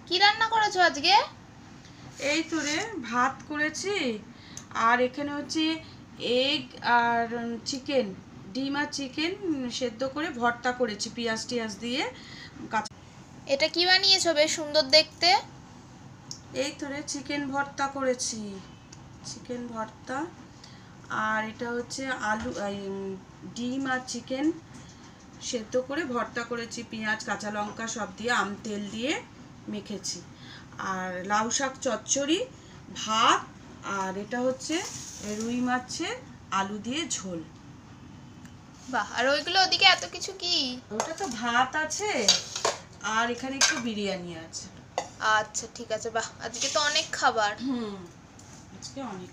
কি রান্না করেছো আজকে? এই তো রে, ভাত করেছি। আর এখানে হচ্ছে এগ আর চিকেন, ডিম আর চিকেন সেদ্ধ করে ভর্তা করেছি পেঁয়াজ টিয়াজ দিয়ে কাঁচা। এটা কি বানিয়েছো, বেশ সুন্দর দেখতে। এই তো রে, চিকেন ভর্তা করেছি, চিকেন ভর্তা। আর এটা হচ্ছে আলু ডিম আর চিকেন সেদ্ধ করে ভর্তা করেছি, পেঁয়াজ কাঁচা লঙ্কা সব দিয়ে আম তেল দিয়ে মেখেছি। আর লাউ শাক চচ্চড়ি, ভাত। আর এটা হচ্ছে রুই মাছের আলু দিয়ে ঝোল। বাহ, আর ওইগুলো ওদিকে এত কিছু কি? ওটা তো ভাত আছে, আর এখানে একটু বিরিয়ানি আছে। আচ্ছা ঠিক আছে, বাহ আজকে তো অনেক খাবার। আজকে অনেক